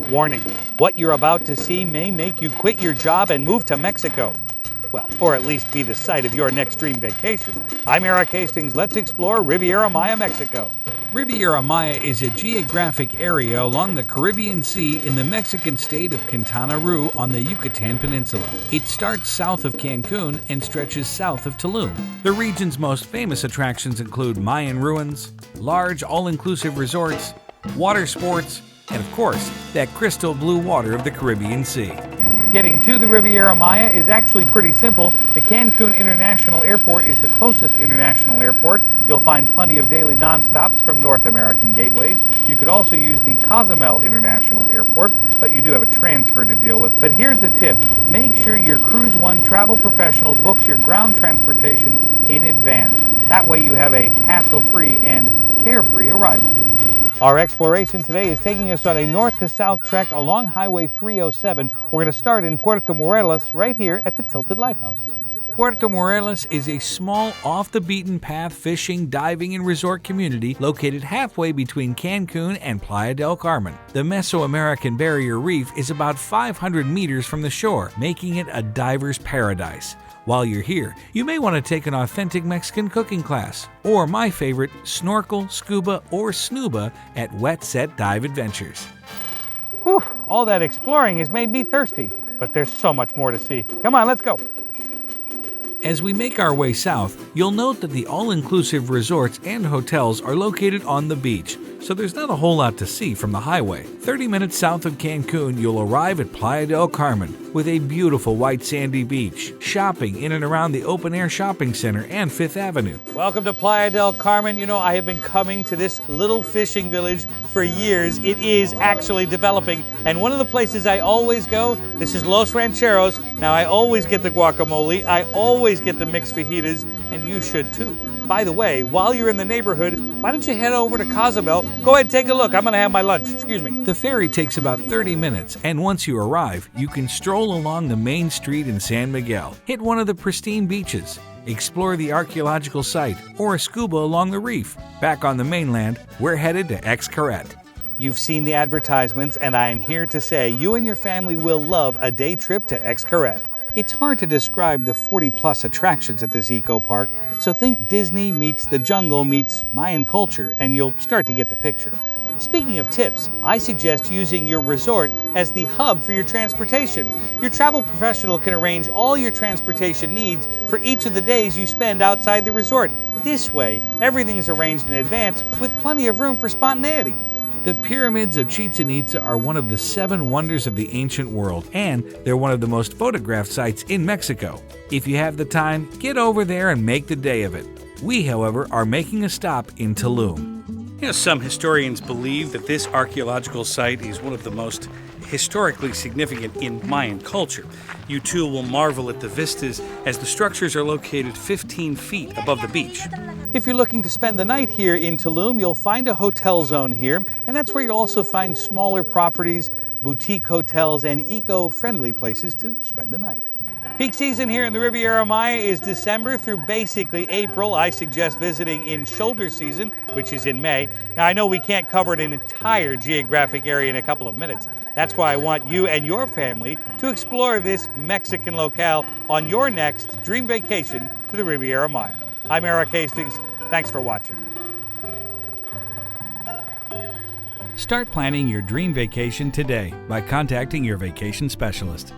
Warning, what you're about to see may make you quit your job and move to Mexico. Well, or at least be the site of your next dream vacation. I'm Eric Hastings. Let's explore Riviera Maya, Mexico. Riviera Maya is a geographic area along the Caribbean Sea in the Mexican state of Quintana Roo on the Yucatan Peninsula. It starts south of Cancun and stretches south of Tulum. The region's most famous attractions include Mayan ruins, large all-inclusive resorts, water sports, and of course, that crystal blue water of the Caribbean Sea. Getting to the Riviera Maya is actually pretty simple. The Cancun International Airport is the closest international airport. You'll find plenty of daily nonstops from North American gateways. You could also use the Cozumel International Airport, but you do have a transfer to deal with. But here's a tip. Make sure your CruiseOne travel professional books your ground transportation in advance. That way you have a hassle-free and carefree arrival. Our exploration today is taking us on a north to south trek along Highway 307. We're going to start in Puerto Morelos right here at the Tilted Lighthouse. Puerto Morelos is a small, off-the-beaten-path fishing, diving, and resort community located halfway between Cancun and Playa del Carmen. The Mesoamerican Barrier Reef is about 500 meters from the shore, making it a diver's paradise. While you're here, you may want to take an authentic Mexican cooking class, or my favorite, snorkel, scuba, or snuba at Wet Set Dive Adventures. Whew, all that exploring has made me thirsty, but there's so much more to see. Come on, let's go. As we make our way south, you'll note that the all-inclusive resorts and hotels are located on the beach, so there's not a whole lot to see from the highway. 30 minutes south of Cancun, you'll arrive at Playa del Carmen with a beautiful white sandy beach, shopping in and around the open-air shopping center and Fifth Avenue. Welcome to Playa del Carmen. You know, I have been coming to this little fishing village for years. It is actually developing, and one of the places I always go, this is Los Rancheros. Now, I always get the guacamole, I always get the mixed fajitas, and you should too. By the way, while you're in the neighborhood, why don't you head over to Cozumel? Go ahead and take a look. I'm going to have my lunch. Excuse me. The ferry takes about 30 minutes, and once you arrive, you can stroll along the main street in San Miguel, hit one of the pristine beaches, explore the archaeological site, or scuba along the reef. Back on the mainland, we're headed to Xcaret. You've seen the advertisements, and I am here to say you and your family will love a day trip to Xcaret. It's hard to describe the 40-plus attractions at this eco-park, so think Disney meets the jungle meets Mayan culture, and you'll start to get the picture. Speaking of tips, I suggest using your resort as the hub for your transportation. Your travel professional can arrange all your transportation needs for each of the days you spend outside the resort. This way, everything's arranged in advance with plenty of room for spontaneity. The pyramids of Chichen Itza are one of the 7 wonders of the ancient world, and they're one of the most photographed sites in Mexico. If you have the time, get over there and make the day of it. We, however, are making a stop in Tulum. You know, some historians believe that this archaeological site is one of the most historically significant in Mayan culture. You too will marvel at the vistas as the structures are located 15 feet above the beach. If you're looking to spend the night here in Tulum, you'll find a hotel zone here, and that's where you'll also find smaller properties, boutique hotels, and eco-friendly places to spend the night. Peak season here in the Riviera Maya is December through basically April. I suggest visiting in shoulder season, which is in May. Now, I know we can't cover an entire geographic area in a couple of minutes. That's why I want you and your family to explore this Mexican locale on your next dream vacation to the Riviera Maya. I'm Eric Hastings. Thanks for watching. Start planning your dream vacation today by contacting your vacation specialist.